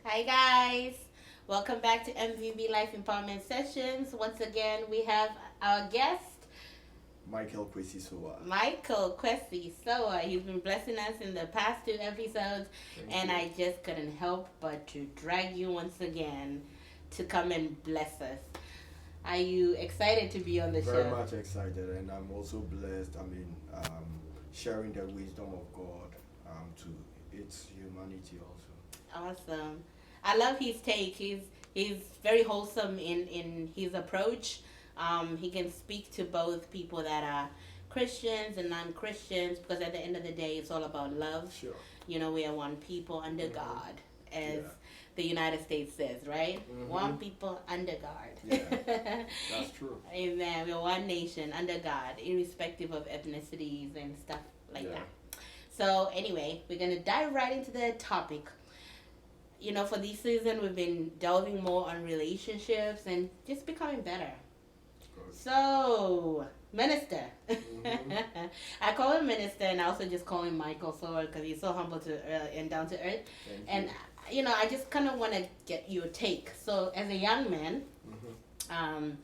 Hi guys, welcome back to MVB Life Empowerment Sessions. Once again, we have our guest, Michael Kwesisowa. Michael Kwesi Soa. He's been blessing us in the past two episodes, Thank and you. I just couldn't help but to drag you once again to come and bless us. Are you excited to be on the Very show? much excited, and I'm also blessed. Sharing the wisdom of God to its humanity also. Awesome. I love his take. He's very wholesome in his approach. He can speak to both people that are Christians and non Christians because at the end of the day, it's all about love. Sure. You know, we are one people under God, as Yeah. the United States says, right? One Mhm. people under God. Yeah. That's true. Amen. We're one nation under God, irrespective of ethnicities and stuff like Yeah. that. So, anyway, we're going to dive right into the topic. You know, for this season, we've been delving more on relationships and just becoming better. Good. So, Minister. Mhm. I call him Minister, and I also just call him Michael Sword because he's so humble to and down to earth. Thank And, you. I just kind of want to get your take. So, as a young man, Mhm.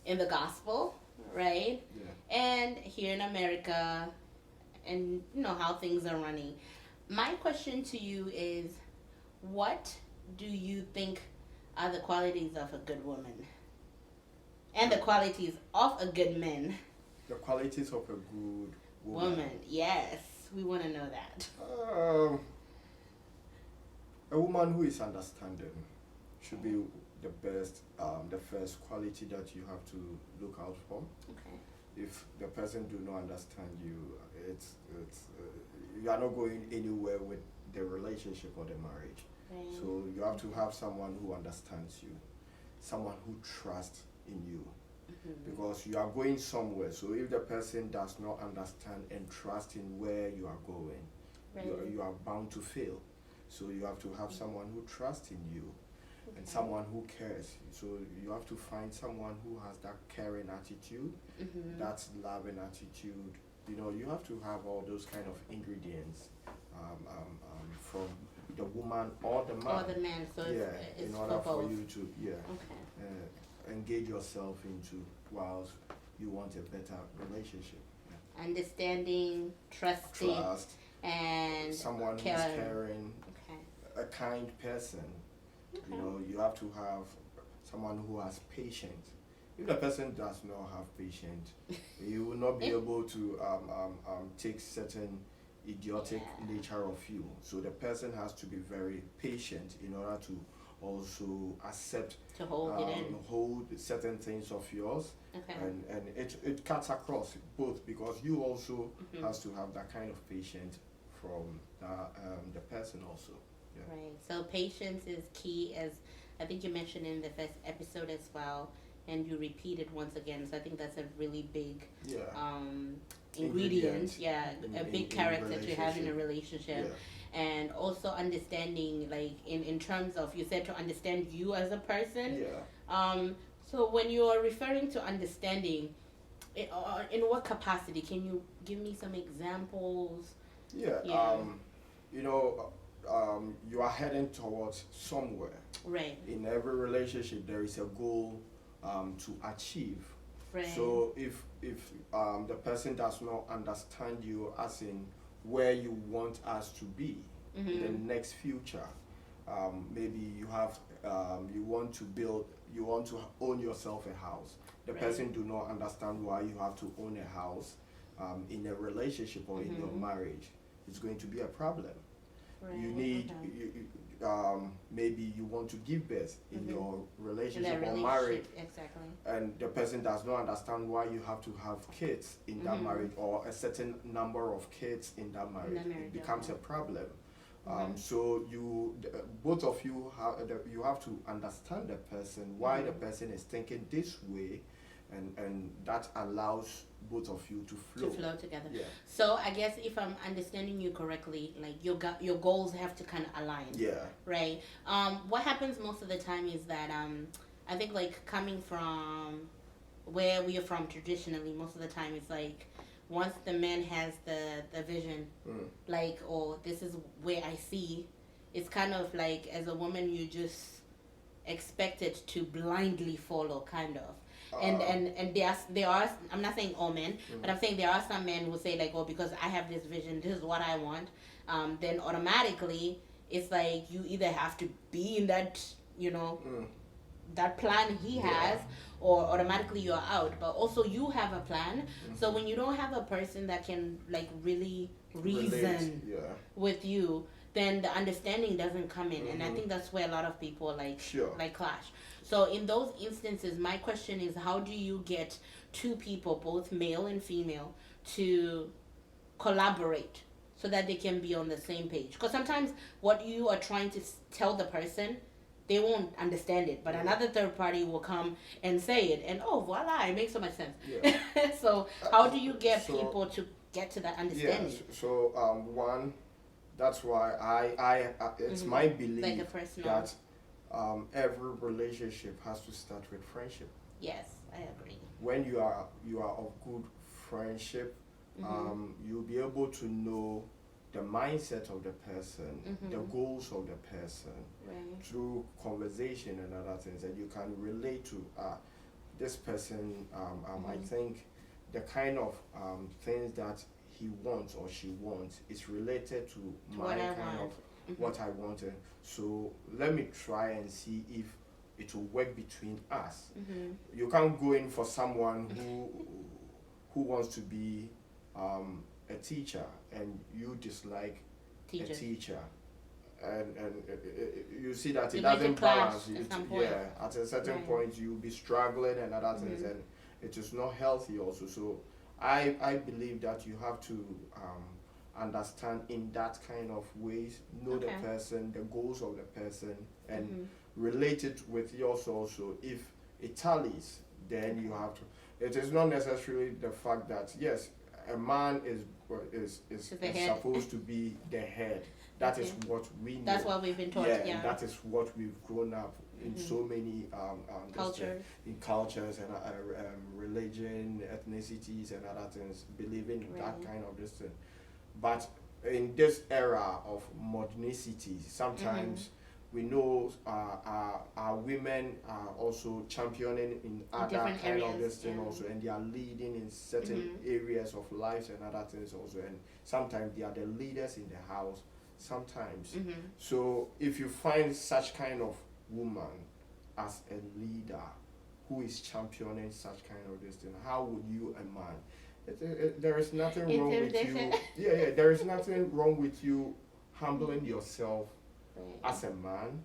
in the gospel, right? Yeah. And here in America, and how things are running. My question to you is, what do you think are the qualities of a good woman and the qualities of a good man? The qualities of a good Woman, yes, we want to know that. Um, a woman who is understanding should be the best, the first quality that you have to look out for. Okay. If the person do not understand you, it's you are not going anywhere with the relationship or the marriage. Right. So you have to have someone who understands you, someone who trusts in you, because you are going somewhere. So if the person does not understand and trust in where you are going, Right. you are bound to fail. So you have to have someone who trusts in you and Okay. someone who cares. So you have to find someone who has that caring attitude, that loving attitude. You know, you have to have all those kind of ingredients from the woman or the man. Or the man, so Yeah, it's in for order for both. you to Okay. engage yourself into whilst you want a better relationship. Yeah. Understanding, trusting, Trust, and someone who's caring. caring, Okay. a kind person. Okay. You know, you have to have someone who has patience. If the person does not have patience, you will not be able to take certain idiotic Yeah. nature of you. So the person has to be very patient in order to also accept, To hold it in. hold certain things of yours, Okay. and it cuts across both, because you also Mhm. has to have that kind of patience from the person also. Yeah. Right. So patience is key, as I think you mentioned in the first episode as well, and you repeated once again. So I think that's a really big Yeah. ingredient. Yeah, a big in character to have in a relationship. relationship, and also understanding, like in terms of, you said to understand you as a person. Yeah. So when you are referring to understanding, in what capacity? Can you give me some examples? Yeah. Yeah. You know, you are heading towards somewhere. Right. In every relationship, there is a goal to achieve. Right. So if the person does not understand you as in where you want us to be in the next future, maybe you want to build, you want to own yourself a house. The Right. person do not understand why you have to own a house in a relationship or in your marriage. It's going to be a problem. Right. You need maybe you want to give birth in your In relationship that or marriage, relationship, exactly. and the person does not understand why you have to have kids in that marriage, or a certain number of kids in that marriage. marriage, It becomes okay. a problem. So both of you you have to understand the person, why the person is thinking this way, and that allows both of you to flow. To flow together. Yeah. So I guess if I'm understanding you correctly, like your goals have to kind of align. Yeah. Right. What happens most of the time is that I think, like, coming from where we are from traditionally, most of the time it's like, once the man has the vision, like, or this is where I see it's kind of like as a woman you just expected to blindly follow, kind of. And there are I'm not saying all men, but I'm saying there are some men who say like, oh, because I have this vision, this is what I want, then automatically it's like you either have to be in that, that plan he has, or automatically you're out. But also you have a plan. So when you don't have a person that can like really reason with you, then the understanding doesn't come in. And I think that's where a lot of people like clash. So in those instances, my question is, how do you get two people, both male and female, to collaborate so that they can be on the same page? Because sometimes what you are trying to tell the person, they won't understand it, but another third party will come and say it, and oh voila, it makes so much sense. So how do you get people to get to that understanding? So one, that's why I it's my belief like a personal, that every relationship has to start with friendship. Yes, I agree. When you are of good friendship, you'll be able to know the mindset of the person, the goals of the person, through conversation and other things, and you can relate to this person. I think the kind of things that he wants or she wants is related to my kind of what I wanted. So let me try and see if it will work between us. You can't go in for someone who wants to be a teacher, and you dislike a teacher, and you see that it doesn't balance. At a certain point you'll be struggling and other things, and it is not healthy also. So I believe that you have to understand in that kind of ways, know the person, the goals of the person, and relate it with yours also. If it tallies, then you have to. It is not necessarily the fact that yes, a man is supposed to be the head. That is what we know. That's what we've been taught. And that is what we've grown up in so many cultures and religion, ethnicities, and other things, believing that kind of this thing. But in this era of modernicity, sometimes we know our women are also championing in other kind areas, of this thing also, and they are leading in certain areas of life and other things also, and sometimes they are the leaders in the house sometimes. So if you find such kind of woman as a leader who is championing such kind of this thing, how would you, a man, there is nothing wrong with you. There is nothing wrong with you humbling yourself as a man,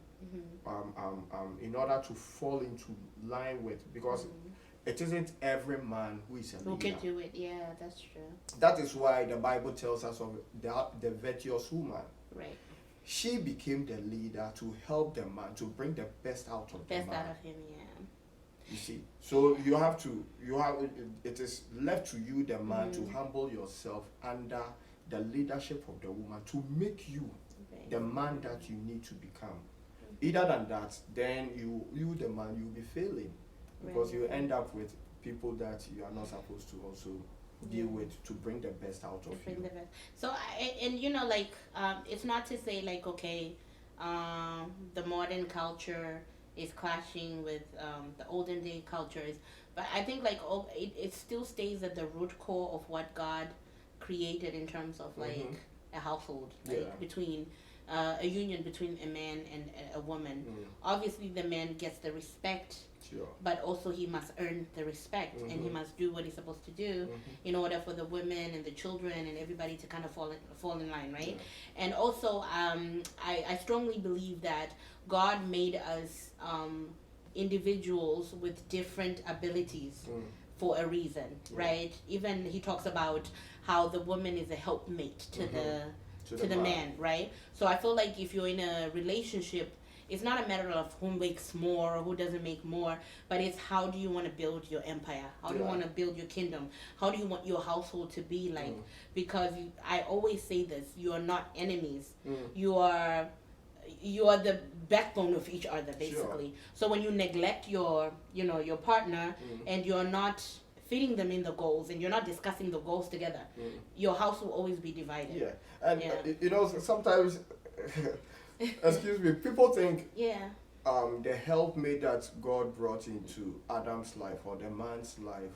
in order to fall into line with, because it isn't every man who is a leader. Who can do it? Yeah, that's true. That is why the Bible tells us of the virtuous woman. Right. She became the leader to help the man, to bring the best out of the man. Best out of him, yeah. You see, so it is left to you, the man, to humble yourself under the leadership of the woman to make you the man that you need to become. Either than that, then you the man, you'll be failing, because you end up with people that you are not supposed to also deal with, to bring the best out of you. So it's not to say like, okay, the modern culture is clashing with the olden day cultures, but I think like it still stays at the root core of what God created in terms of like a household, like between a union between a man and a woman. Obviously the man gets the respect, but also he must earn the respect, and he must do what he's supposed to do in order for the women and the children and everybody to kind of fall in line, right? And also I strongly believe that God made us individuals with different abilities for a reason, right? Even he talks about how the woman is a helpmate to the man, right? So I feel like if you're in a relationship, it's not a matter of who makes more or who doesn't make more, but it's how do you want to build your empire? How do you want to build your kingdom? How do you want your household to be like? Because I always say this, you are not enemies. You are the backbone of each other, basically. So when you neglect your partner, and you're not feeding them in the goals, and you're not discussing the goals together, your house will always be divided. And sometimes excuse me, people think Yeah. the helpmate that God brought into Adam's life or the man's life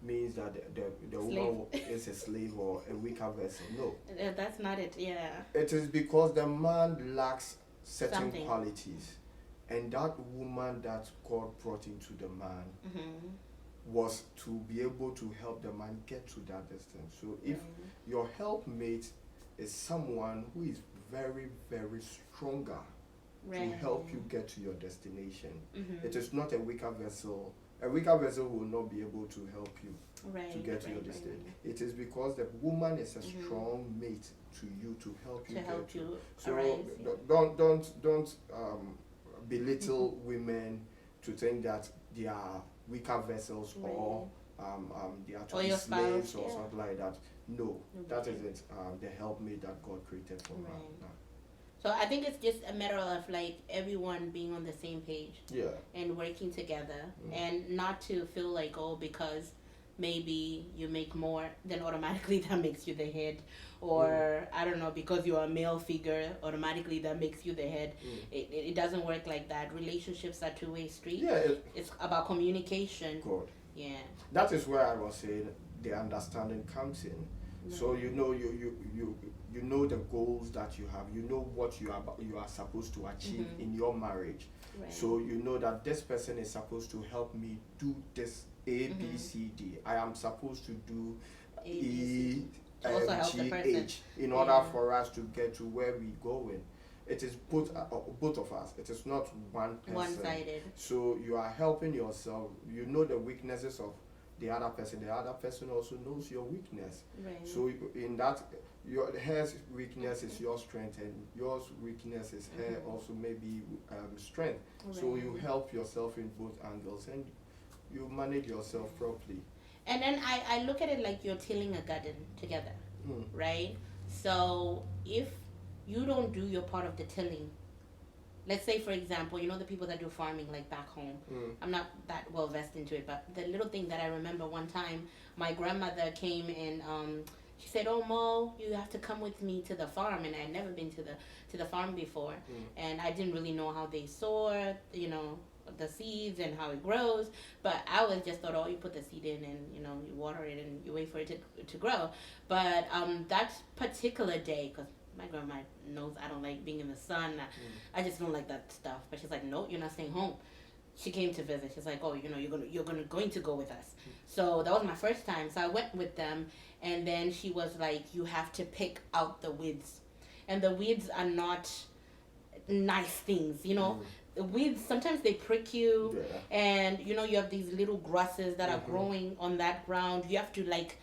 means that the woman is a slave or a weaker vessel. No. That's not it. Yeah. It is because the man lacks certain Something. qualities. And that woman that God brought into the man was to be able to help the man get to that distance. So if your helpmate is someone who is very, very stronger to help you get to your destination, it is not a weaker vessel. A weaker vessel will not be able to help you to get to your destination. It is because the woman is a strong mate to you to help you get to. So don't belittle women to think that they are weaker vessels or they are to be slaves or something like that. No, that isn't the helpmate that God created for man. No. So I think it's just a matter of like everyone being on the same page and working together and not to feel like, oh, because maybe you make more, then automatically that makes you the head, or I don't know, because you're a male figure, automatically that makes you the head. It doesn't work like that. Relationships are two-way street. It's about communication. Good. Yeah. That is where I was saying the understanding comes in. So you know the goals that you have. You know what you are supposed to achieve in your marriage. So you know that this person is supposed to help me do this A, B, C, D. I am supposed to do E, F, G, H in order for us to get to where we going. It is both of us. It is not one person. One-sided. So you are helping yourself. You know the weaknesses of the other person. The other person also knows your weakness. So in that, her weakness is your strength, and your weakness is her also maybe strength. So you help yourself in both angles, and you manage yourself properly. And then I look at it like you're tilling a garden together, right? So if you don't do your part of the tilling, let's say, for example, you know the people that do farming like back home. I'm not that well vested into it, but the little thing that I remember one time, my grandmother came and she said, "Oh, Mo, you have to come with me to the farm." And I had never been to the farm before, and I didn't really know how they sow, you know, the seeds and how it grows. But I always just thought, oh, you put the seed in and you know you water it and you wait for it to grow. But that particular day, because my grandma knows I don't like being in the sun. I just don't like that stuff. But she's like, no, you're not staying home. She came to visit. She's like, oh, you know, you're going to go with us. So that was my first time. So I went with them, and then she was like, you have to pick out the weeds, and the weeds are not nice things, you know. The weeds, sometimes they prick you, and you know you have these little grasses that are growing on that ground. You have to like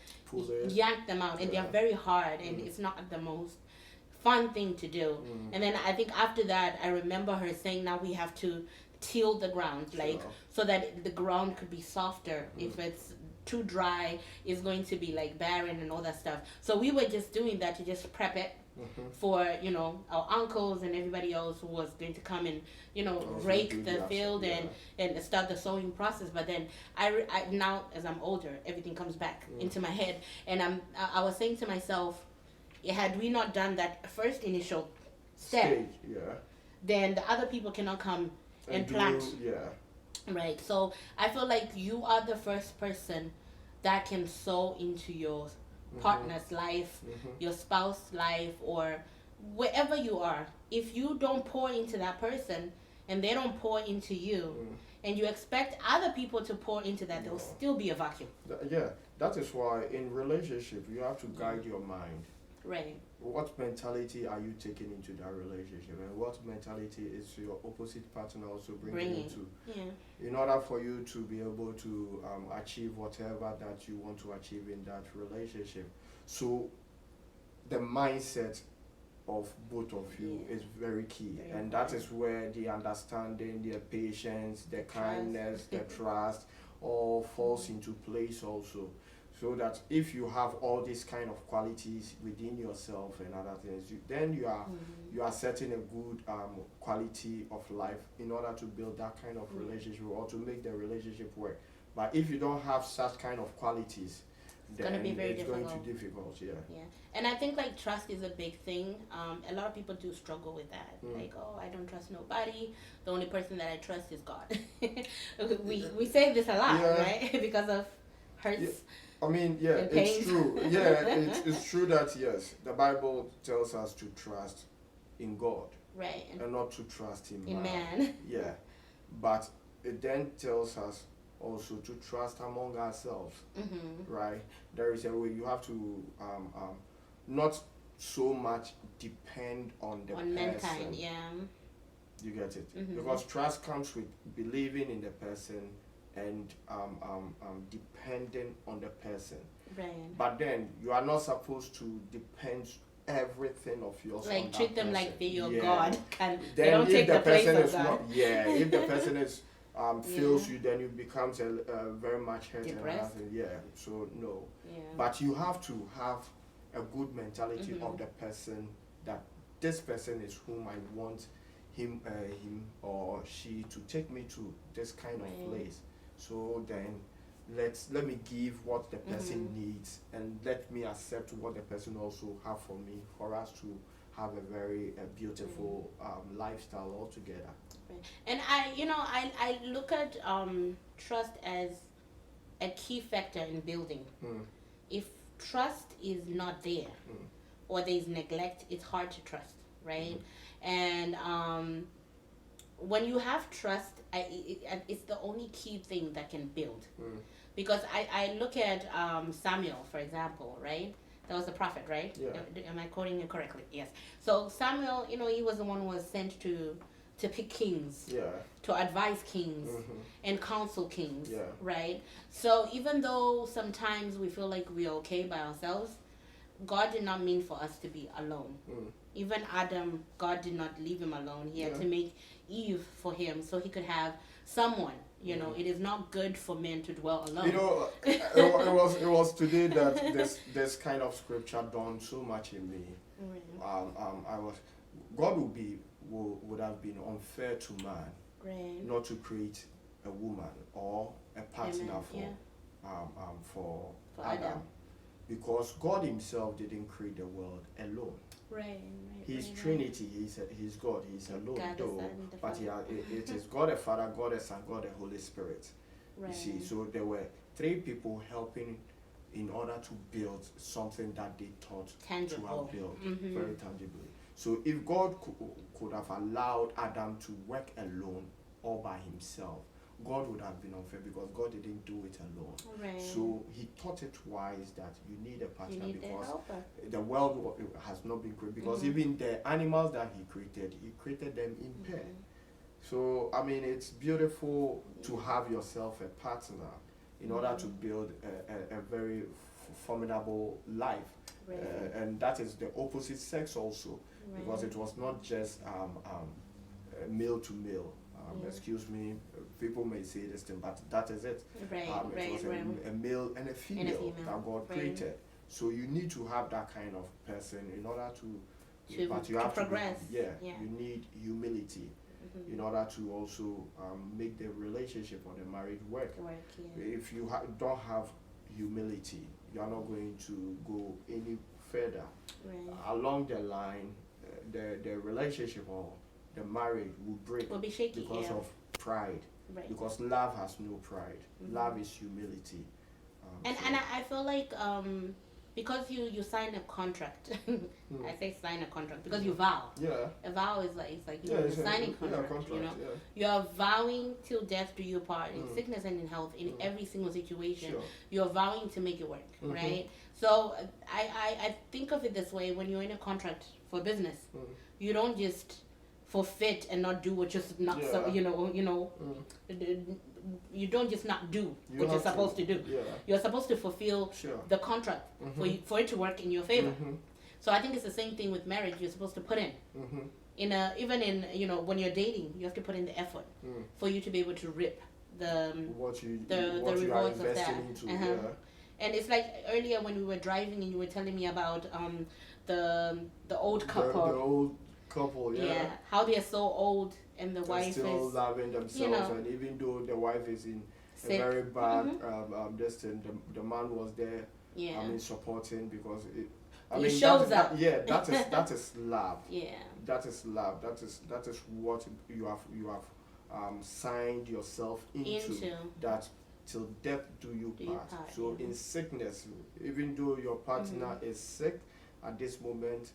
yank them out, and they are very hard, and it's not the most fun thing to do. And then I think after that, I remember her saying, now we have to till the ground, like so that the ground could be softer. If it's too dry, it's going to be like barren and all that stuff. So we were just doing that to just prep it for, you know, our uncles and everybody else who was going to come and, you know, rake the field and start the sowing process. But then I now as I'm older, everything comes back into my head, and I was saying to myself, had we not done that first initial step, then the other people cannot come and plant. Right. So I feel like you are the first person that can sow into your partner's life, your spouse's life, or wherever you are. If you don't pour into that person and they don't pour into you, and you expect other people to pour into that, there will still be a vacuum. That is why in relationship you have to guide your mind. Right. What mentality are you taking into that relationship, and what mentality is your opposite partner also bringing into? In order for you to be able to achieve whatever that you want to achieve in that relationship. So the mindset of both of you is very key, and that is where the understanding, the patience, the kindness, the trust all falls into place also. So that if you have all these kind of qualities within yourself and other things, then you are setting a good quality of life in order to build that kind of relationship or to make the relationship work. But if you don't have such kind of qualities, Gonna be very it's difficult. going to be difficult. Yeah. Yeah, and I think like trust is a big thing. A lot of people do struggle with that. Like, oh, I don't trust nobody. The only person that I trust is God. we say this a lot, right? Because of hurts. Yeah. I mean, yeah, and it's pains. true. Yeah, it's true that yes, the Bible tells us to trust in God, Right. and not to trust In man. Yeah, but it then tells us also to trust among ourselves, right? There is a way you have to not so much depend on the person. Mankind, yeah. You get it? Because trust comes with believing in the person and depending on the person. Right. But then you are not supposed to depend everything of yours on Like treat that them person. like they're your God. They Then don't if take the the place person of is God. not, if the person is feels you, then it becomes very much hurt and Depressed. nothing. Yeah. So no. Yeah. But you have to have a good mentality of the person, that this person is whom I want him or she to take me to this kind of place. So then let me give what the person needs, and let me accept what the person also have for me, for us to have a very beautiful lifestyle altogether. Right. And I look at trust as a key factor in building. If trust is not there, or there's neglect, it's hard to trust, right? And when you have trust, it's the only key thing that can build. Because I look at Samuel, for example, right? That was the prophet, right? Yeah. Am I quoting it correctly? Yes. So Samuel, he was the one who was sent to pick kings, to advise kings, and counsel kings, right? So even though sometimes we feel like we're okay by ourselves, God did not mean for us to be alone. Even Adam, God did not leave him alone. He had to make Eve for him so he could have someone. It is not good for men to dwell alone. It was today that this kind of scripture dawned so much in me. God would have been unfair to man, not to create a woman or a partner for Adam. Because God himself didn't create the world alone. He's Trinity. He's God. He's alone, God though. But it is God the Father, God the Son, God the Holy Spirit. You see, so there were three people helping in order to build something that they thought tangible. To have built very tangibly. So if God could have allowed Adam to work alone all by himself, God would have been unfair, because God didn't do it alone. So he thought it wise that you need a partner, because the world has not been created. Because even the animals that he created them in pair. So I mean, it's beautiful to have yourself a partner in order to build a very formidable life. And that is the opposite sex also, because it was not just male to male. Excuse me, people may say this thing, but that is it. It was a male and a female that God created. So you need to have that kind of person in order to but you have progress. You need humility in order to also make the relationship or the marriage work. If you don't have humility, you are not going to go any further. Along the line, the relationship or the marriage will break, will be shaky because of pride. Because love has no pride. Love is humility. And I feel like because you sign a contract. I say sign a contract because you vow. A vow is like you're signing contract. You are vowing till death do you part, in sickness and in health, in every single situation. You're vowing to make it work, right? So I think of it this way: when you're in a contract for business, you don't just forfeit and not do what you're not you don't just not do what you're supposed to do. You're supposed to fulfill the contract for it to work in your favor. So I think it's the same thing with marriage. You're supposed to put in even in when you're dating, you have to put in the effort for you to be able to reap the rewards of that. And it's like earlier when we were driving and you were telling me about the old couple. The old couple, how they are so old and the wife still is loving themselves, and even though the wife is in a very bad distance, the man was there Yeah. Supporting, because He shows up. That is love. Yeah. That is love. That is what you have signed yourself into. That till death do you part. So in sickness, even though your partner is sick at this moment,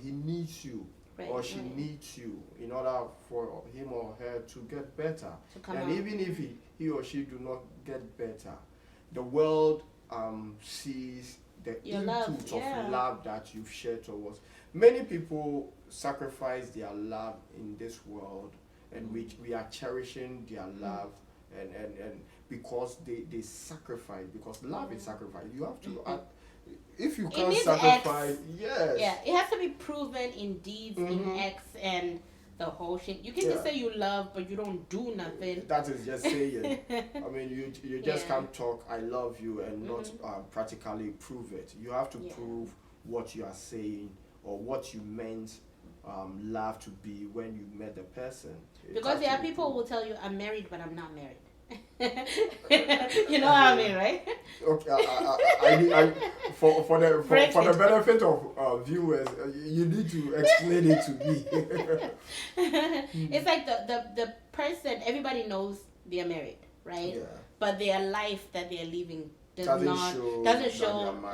he needs you. Right, or she needs you in order for him or her to get better. And even if he or she do not get better, the world sees the input of love that you've shared towards. Many people sacrifice their love in this world, and we are cherishing their love, and because they sacrifice, because love is sacrifice. You have to if you can't sacrifice, yes. Yeah, it has to be proven in deeds, in acts, and the whole shit. You can just say you love, but you don't do nothing. That is just saying. You just can't talk I love you and not practically prove it. You have to prove what you are saying, or what you meant love to be when you met the person. Because there are people who will tell you, I'm married, but I'm not married. You know what I mean, right? Okay, I for the benefit of viewers, you need to explain it to me. It's like the person, everybody knows they're married, right? Yeah. But their life that they're living doesn't show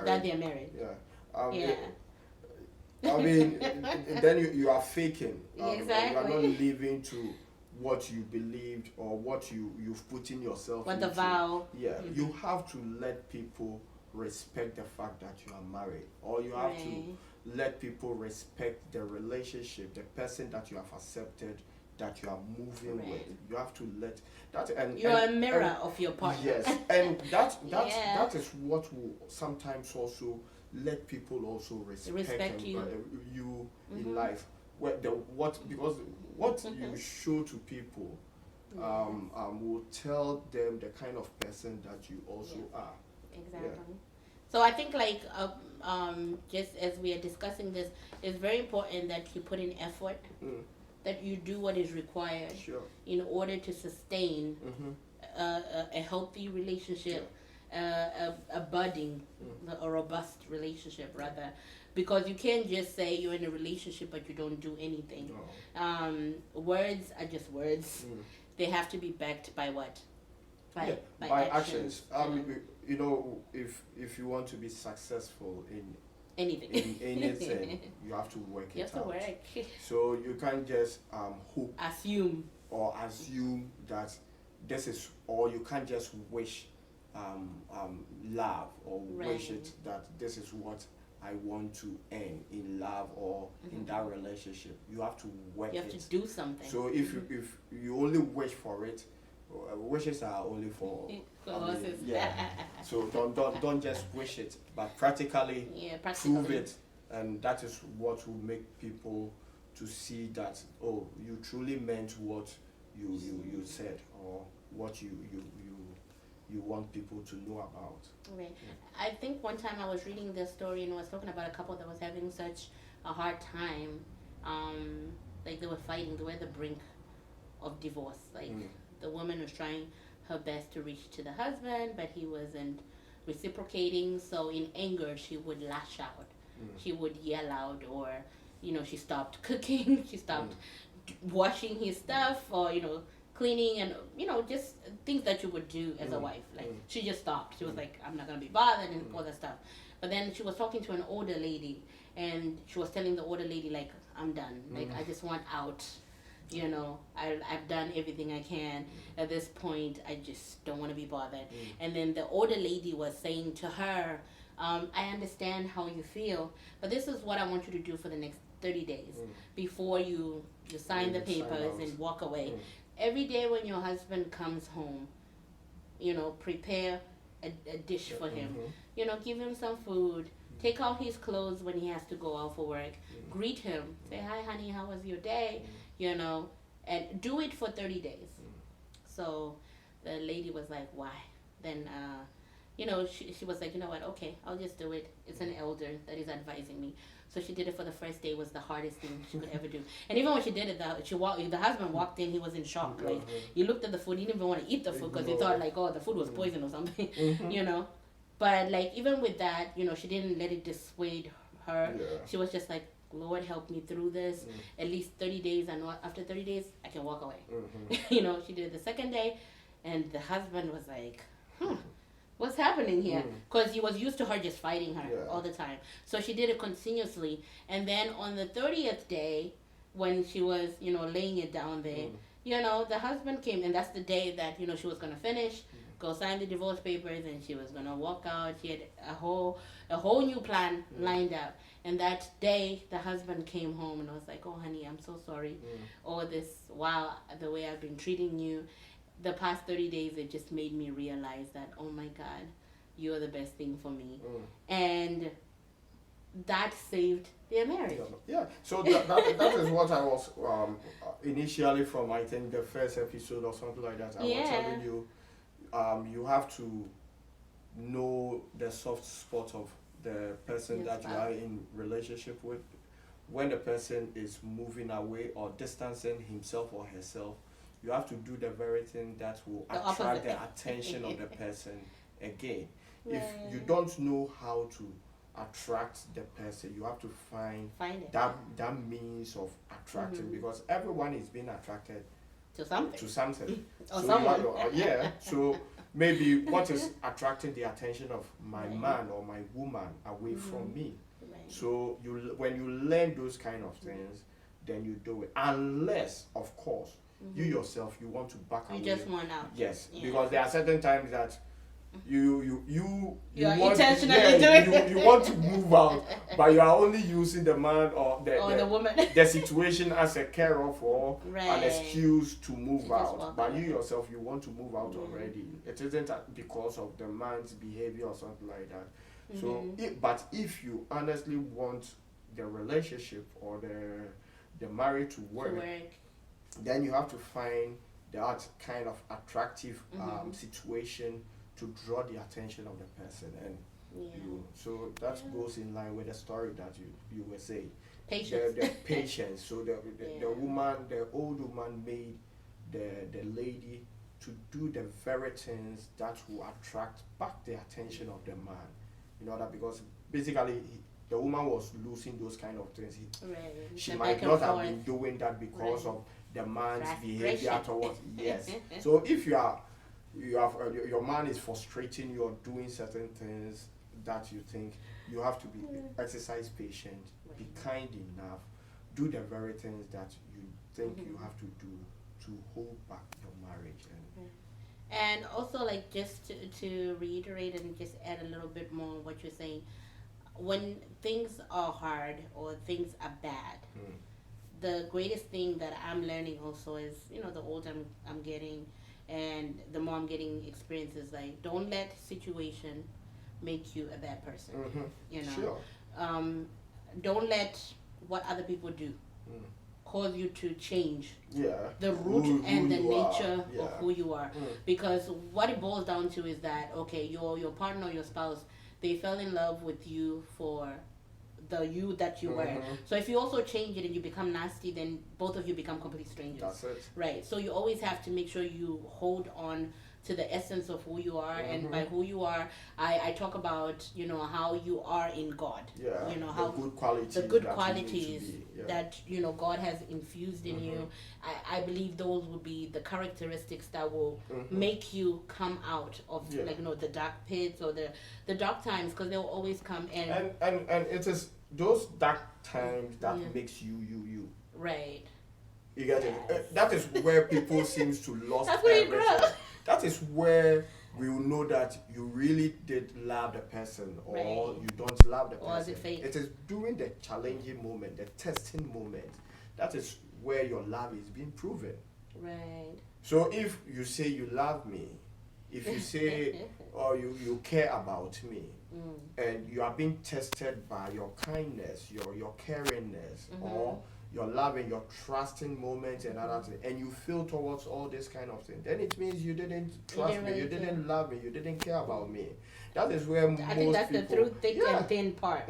that they're married. Yeah. Then you are faking. Exactly. You are not living to what you believed or what you've put in yourself. What the vow. Yeah, you have to let people respect the fact that you are married, or you have to let people respect the relationship, the person that you have accepted, that you are moving with. You have to let that, and you're a mirror of your partner. Yes, and that is what will sometimes also let people also respect you in life. Because what you show to people will tell them the kind of person that you also are. Exactly. Yeah. So I think just as we are discussing this, it's very important that you put in effort, that you do what is required in order to sustain a healthy relationship, a budding, a robust relationship rather. Because you can't just say you're in a relationship but you don't do anything. No. Words are just words. They have to be backed by what? By actions. If you want to be successful in anything, you have to work it out. You have to work. So you can't just assume that this is, or you can't just wish love, or wish it that this is what I want to end in love or in that relationship. You have to work it. You have to do something. So if you only wish for it, wishes are only for So don't just wish it, but practically prove it, and that is what will make people to see that you truly meant what you said, or what you want people to know about. Right. Yeah. I think one time I was reading this story and I was talking about a couple that was having such a hard time. Like they were fighting, they were at the brink of divorce. Like the woman was trying her best to reach to the husband, but he wasn't reciprocating. So in anger, she would lash out. She would yell out, or she stopped cooking. She stopped washing his stuff, or cleaning, and just things that you would do as a wife. Like she just stopped. She was like, I'm not gonna be bothered, and all that stuff. But then she was talking to an older lady, and she was telling the older lady, like, I'm done. Like I just want out. I've done everything I can. At this point, I just don't want to be bothered. And then the older lady was saying to her, I understand how you feel, but this is what I want you to do for the next 30 days before you sign the papers and walk away. Every day when your husband comes home, prepare a dish for him. Give him some food. Take out his clothes when he has to go out for work. Greet him. Say, hi, honey, how was your day? And do it for 30 days. So the lady was like, why? Then, she was like, you know what? Okay, I'll just do it. It's an elder that is advising me. So she did it for the first day. It was the hardest thing she could ever do. And even when she did it, the husband walked in, he was in shock. Like, he looked at the food, he didn't even want to eat the food because he thought, like, the food was poison or something, But like even with that, she didn't let it dissuade her. Yeah. She was just like, Lord, help me through this. At least 30 days. I know after 30 days, I can walk away. She did it the second day, and the husband was like, what's happening here? Because he was used to her just fighting her all the time. So she did it continuously. And then on the 30th day, when she was, laying it down there, the husband came, and that's the day that, she was going to finish, go sign the divorce papers, and she was going to walk out. She had a whole new plan lined up. And that day, the husband came home and was like, oh, honey, I'm so sorry. All this, the way I've been treating you. The past 30 days, it just made me realize that, oh my God, you're the best thing for me. And that saved their marriage. Yeah. So that is what I was initially from, I think, the first episode or something like that. I was telling you, you have to know the soft spot of the person that you are in relationship with. When the person is moving away or distancing himself or herself, you have to do the very thing that will attract the attention of the person again. If you don't know how to attract the person, you have to find that means of attracting, because everyone is being attracted to something. Or so someone. So maybe what is attracting the attention of my man or my woman away from me. So when you learn those kind of things, then you do it. Unless, of course, you yourself, you want to back away. You just want out. Yes, because there are certain times that you want intentionally you want to move out, but you are only using the man or the woman, the situation as a care of or an excuse to move out. But you yourself, you want to move out already. It isn't because of the man's behavior or something like that. So, but if you honestly want the relationship or the marriage to work, then you have to find that kind of attractive situation to draw the attention of the person. And so that goes in line with the story that you were saying. Patience. The patience. So the woman, the old woman made the lady to do the very things that will attract back the attention of the man. That because basically the woman was losing those kind of things. She might not have been doing that because of the man's behavior towards. Yes. So if your man is frustrating you or doing certain things that you think, you have to exercise patience, be kind enough, do the very things that you think you have to do to hold back your marriage. And also, like, just to reiterate and just add a little bit more on what you're saying, when things are hard or things are bad, the greatest thing that I'm learning also is, the older I'm getting and the more I'm getting experiences, like, don't let situation make you a bad person. Sure. Don't let what other people do cause you to change the root who and the nature are. of who you are. Because what it boils down to is that, okay, your partner, your spouse, they fell in love with you for the you that you were. So if you also change it and you become nasty, then both of you become complete strangers. That's it. Right. So you always have to make sure you hold on to the essence of who you are, and by who you are, I talk about how you are in God. How the good qualities that God has infused in you. I believe those will be the characteristics that will make you come out of the dark pits or the dark times, because they will always come and it is those dark times that makes you. Right. You get it? That is where people seems to lose everything. That is where we will know that you really did love the person or you don't love the person. Or is it fake? It is during the challenging moment, the testing moment, that is where your love is being proven. Right. So if you say you love me, if you say or you care about me, and you are being tested by your kindness, your caringness, or your loving, your trusting moments and other things, and you feel towards all this kind of thing, then it means you didn't trust me, you didn't love me, you didn't care about me. That is where I think that's the true thick and thin part.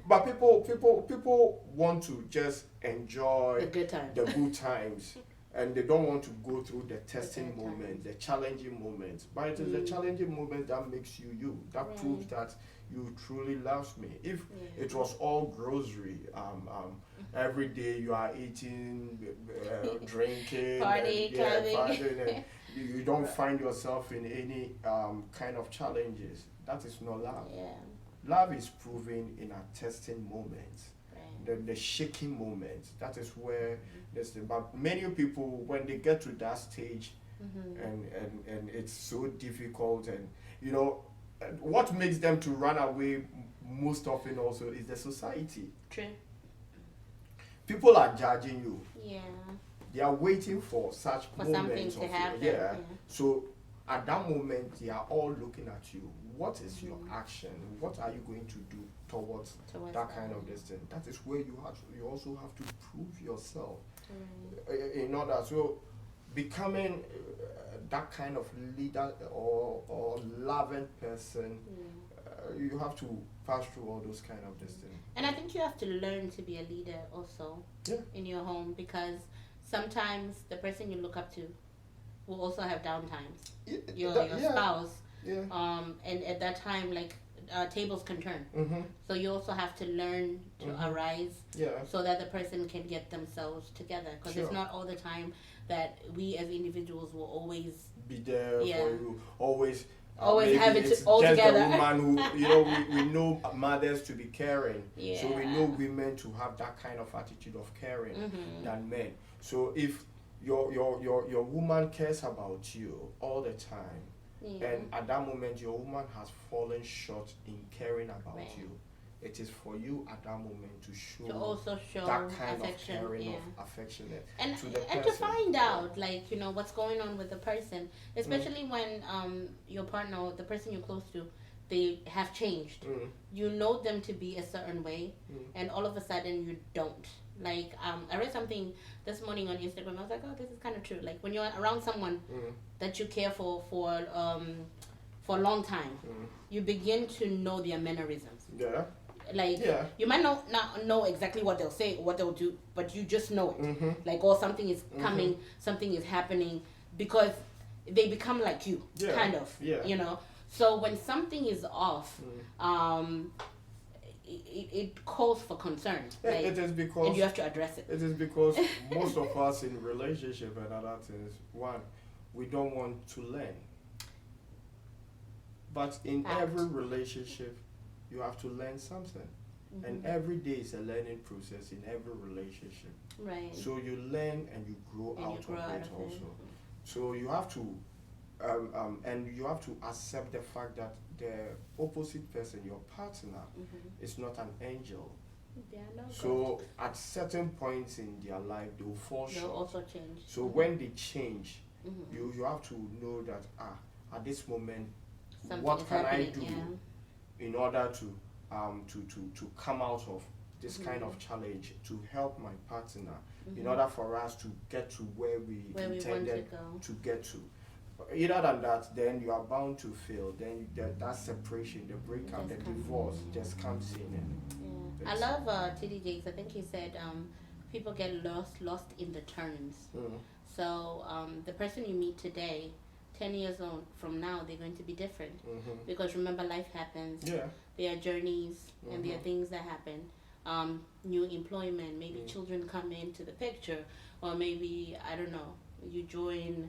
But people want to just enjoy the good times. and they don't want to go through the testing moment, the challenging moments. But it is the challenging moment that makes you you. That proves that you truly loves me. If it was all grocery, every day you are eating, drinking, partying, and you don't find yourself in any kind of challenges, that is not love. Love is proven in a testing moment, the shaking moment. That is where there's the. But many people, when they get to that stage, and it's so difficult, and you know, what makes them to run away most often also is the society. True. People are judging you. Yeah. They are waiting for such moments to of happen. yeah. So at that moment, they are all looking at you. What is your action? What are you going to do towards that kind of distance? That is where you also have to prove yourself in order. So becoming that kind of leader or loving person, you have to pass through all those kind of distance. And I think you have to learn to be a leader also in your home, because sometimes the person you look up to will also have down times. Your spouse. Yeah. And at that time, like, tables can turn. So you also have to learn to arise so that the person can get themselves together. Because it's not all the time that we as individuals will always be there for you. Always have it all just together. The woman who, you know, we know mothers to be caring. So we know women to have that kind of attitude of caring than men. So if your woman cares about you all the time, and at that moment your woman has fallen short in caring about you, it is for you at that moment to show that kind affection, of caring, of affectionate and to the and person. to find out, like, you know, what's going on with the person, especially when your partner or the person you're close to, they have changed. You know them to be a certain way, and all of a sudden you don't. Like, I read something this morning on Instagram. I was like, oh, this is kind of true. Like, when you're around someone that you care for a long time, you begin to know their mannerisms. Like, you might not know exactly what they'll say or what they'll do, but you just know it. Like, or something is coming, something is happening, because they become like you, kind of. You know? So when something is off, it calls for concern. Like, it is because, and you have to address it. It is because most of us in relationship and other things, one, we don't want to learn. But in every relationship, you have to learn something. And every day is a learning process in every relationship. Right. So you learn and you grow out of it also. So you have to, and you have to accept the fact that the opposite person, your partner, is not an angel. So at certain points in their life, they will fall short. They'll also change. So when they change, you have to know that at this moment, what can I do in order to come out of this kind of challenge, to help my partner, in order for us to get to where we intended to get to. Either than that, then you are bound to fail. Then that separation, the breakup, the divorce just comes in. I love TD Jakes. I think he said people get lost in the turns. So the person you meet today, 10 years from now, they're going to be different. Because remember, life happens. There are journeys and there are things that happen. New employment, maybe children come into the picture, or maybe, I don't know, you join,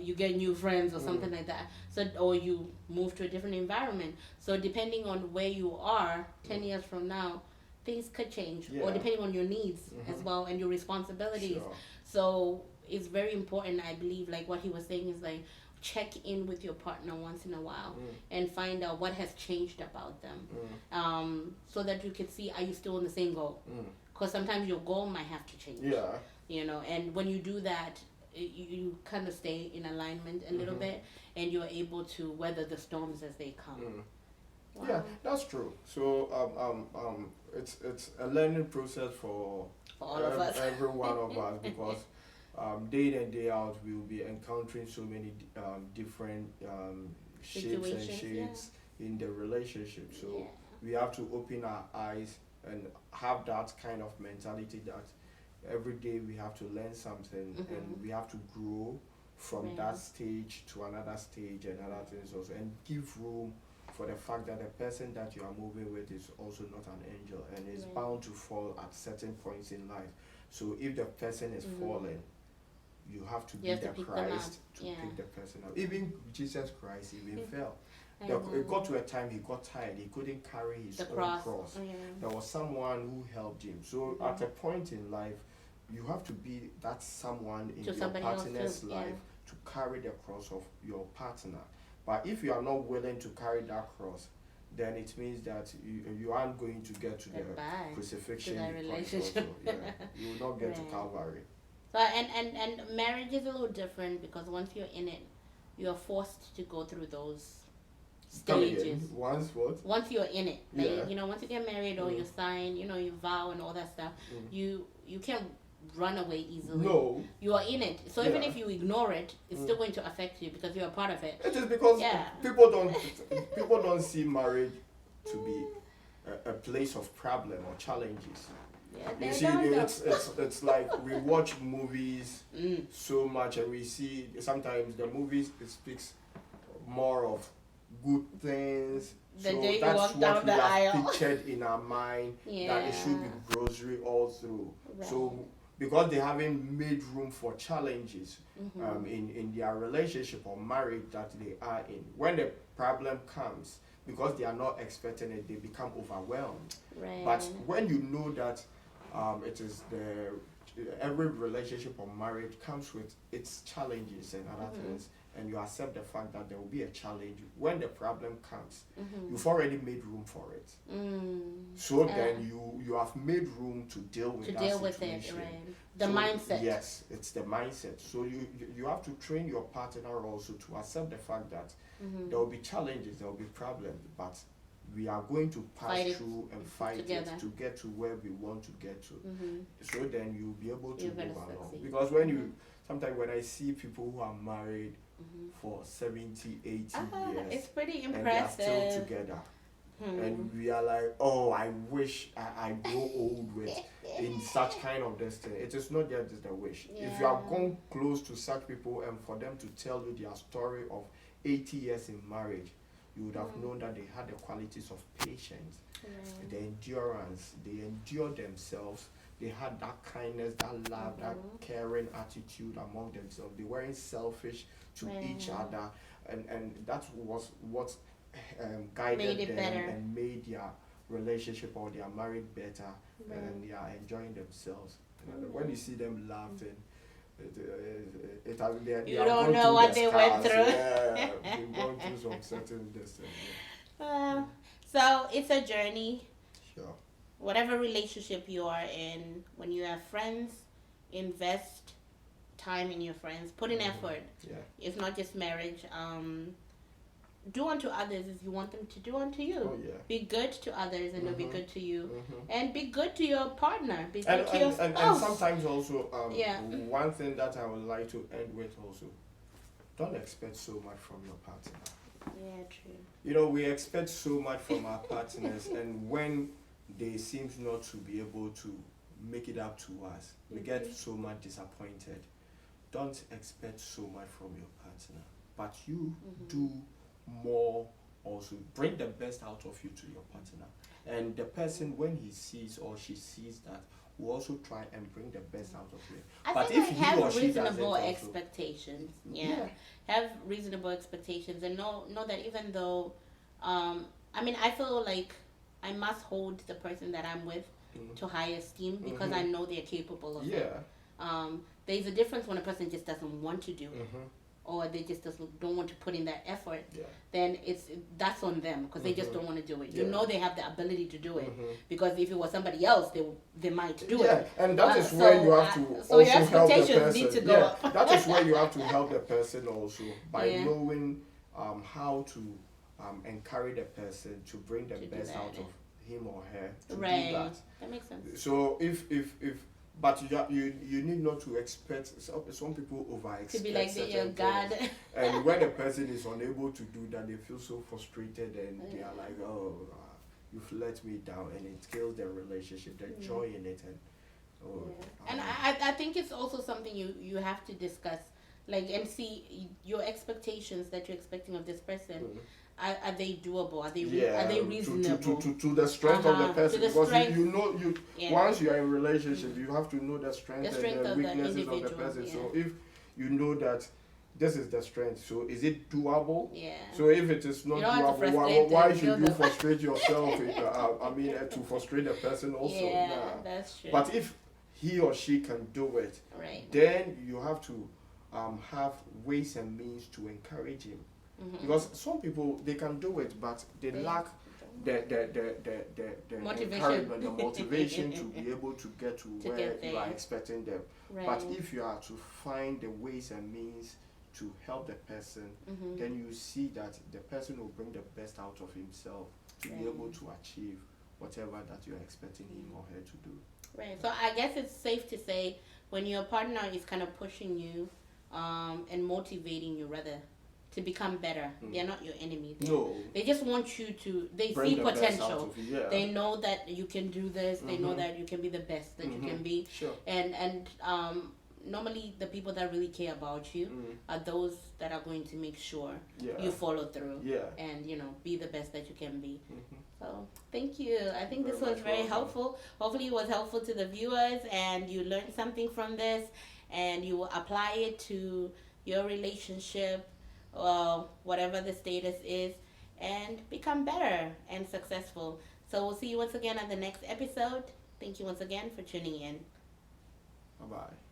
you get new friends or something like that. So, or you move to a different environment. So depending on where you are 10 years from now, things could change, or depending on your needs as well and your responsibilities. So it's very important, I believe, like what he was saying is like, check in with your partner once in a while and find out what has changed about them, so that you can see, are you still on the same goal? Because sometimes your goal might have to change. You know, and when you do that, you kind of stay in alignment a little bit, and you're able to weather the storms as they come. Yeah, that's true. So it's a learning process for all of us, every one of us, because day in and day out we will be encountering so many different shapes and shades in the relationship. So we have to open our eyes and have that kind of mentality that Every day we have to learn something, and we have to grow from Right. that stage to another stage and other things also, and give room for the fact that the person that you are moving with is also not an angel and is Right. bound to fall at certain points in life. So if the person is falling, you have to You be have to the pick them up. Christ to Yeah. pick the person up. Even Jesus Christ even fell. I It got know. to a time he got tired. He couldn't carry his The own cross. cross. Oh, yeah. There was someone who helped him. So at a point in life, you have to be that someone in To your somebody else partner's too, life to carry the cross of your partner. But if you are not willing to carry that cross, then it means that you aren't going to get to the Goodbye. crucifixion To that point relationship. also. Yeah. You will not get to Right. Calvary. So and marriage is a little different because once you're in it, you're forced to go through those Come stages. again. Once what? Once you're in it, like, Yeah. you know, once you get married or you sign, you know, you vow and all that stuff, you can't run away easily. No. You are in it. So even Yeah. if you ignore it, it's still going to affect you because you're a part of it. It is because Yeah. people don't see marriage to be a place of problem or challenges. Yeah, You they see, don't know. it's like we watch movies so much, and we see sometimes the movies it speaks more of good things. The So day you that's walk what down we the have aisle. pictured in our mind that it should be Yeah. grocery all through. Right. So because they haven't made room for challenges in their relationship or marriage that they are in, when the problem comes, because they are not expecting it, they become overwhelmed. Right. But when you know that it is every relationship or marriage comes with its challenges and other things, and you accept the fact that there will be a challenge when the problem comes, you've already made room for it. So then you have made room to deal with that deal with it, situation. right? The So, mindset. Yes, it's the mindset. So you have to train your partner also to accept the fact that there will be challenges, there will be problems, but we are going to pass Fight it through and fight together. it to get to where we want to get to. So then you'll be able to You're move gonna along. succeed. Because when you sometimes when I see people who are married for 70, 80 years It's pretty and they are still impressive. together. And we are like, oh, I wish I grow old with in such kind of destiny. It is not just a wish. If you are Yeah. gone close to such people and for them to tell you their story of 80 years in marriage, you would have known that they had the qualities of patience, the endurance, they endured themselves, they had that kindness, that love, that caring attitude among themselves. They weren't selfish to each other, and that was what guided Made it them better. and made their relationship or their marriage better, and they are enjoying themselves. And when you see them laughing, they You are don't going know through what the they went scars. through. Yeah, they've gone through some certain distance. So it's a journey. Sure. Whatever relationship you are in, when you have friends, invest time in your friends. Put in effort. Yeah. It's not just marriage. Do unto others as you want them to do unto you. Oh, yeah. Be good to others and they'll be good to you. And be good to your partner. Be good And, to your and spouse. sometimes also, Yeah. one thing that I would like to end with also, don't expect so much from your partner. Yeah, true. You know, we expect so much from our partners, and when they seem not to be able to make it up to us, we get so much disappointed. Don't expect so much from your partner, but you do more also. Bring the best out of you to your partner, and the person, when he sees or she sees that, will also try and bring the best out of you. I But think if he have or she doesn't reasonable also- expectations. Yeah. Yeah. Have reasonable expectations and know that even though I mean, I feel like I must hold the person that I'm with to high esteem because I know they're capable of it. Yeah. There's a difference when a person just doesn't want to do it or they just don't want to put in that effort. Yeah. Then that's on them because they just don't want to do it. You Yeah. know they have the ability to do it because if it was somebody else, they might do Yeah, it. and that is So, where you have to so your also help the expectations person. need to go Yeah, up. that is where you have to help the person also by Yeah. knowing how to encourage the person to bring the To do best that, out yeah. of him or her to Right. do that. That makes sense. So if but you need not to expect. Some people over expect To be like your God. and when the person is unable to do that, they feel so frustrated and they are like, oh, you've let me down, and it kills their relationship, the joy in it, and Or, Yeah. And I think it's also something you have to discuss, like, and see your expectations that you're expecting of this person. mm. Are they doable? Are Yeah, they reasonable? to the strength of the To person, the because strength. you know, you Yeah. once you are in relationship, you have to know the strength, The strength and the of the weaknesses of the individual. person. Yeah. So if you know that this is the strength, so is it doable? Yeah. So if it is not You don't have to doable, frustrate why them, should kill you them. frustrate yourself? I mean, to frustrate the person also. Yeah, Nah. that's true. But if he or she can do it, Right. then you have to have ways and means to encourage him. Because some people, they can do it, but they lack the Motivation. encouragement, the motivation to be able to get to where get you are there. expecting them. Right. But if you are to find the ways and means to help the person, then you see that the person will bring the best out of himself to be able to achieve whatever that you're expecting him or her to do. Right. So I guess it's safe to say when your partner is kind of pushing you, and motivating you rather to become better, they're not your enemy. They just want you to. They Bring see the best out potential. of you, yeah. They know that you can do this. They know that you can be the best that you can be. Sure. And normally the people that really care about you are those that are going to make sure you follow through. Yeah. And be the best that you can be. So thank you. I think this Very was much very welcome. helpful. Hopefully it was helpful to the viewers and you learned something from this and you will apply it to your relationship, whatever the status is, and become better and successful. So we'll see you once again on the next episode. Thank you once again for tuning in. Bye-bye.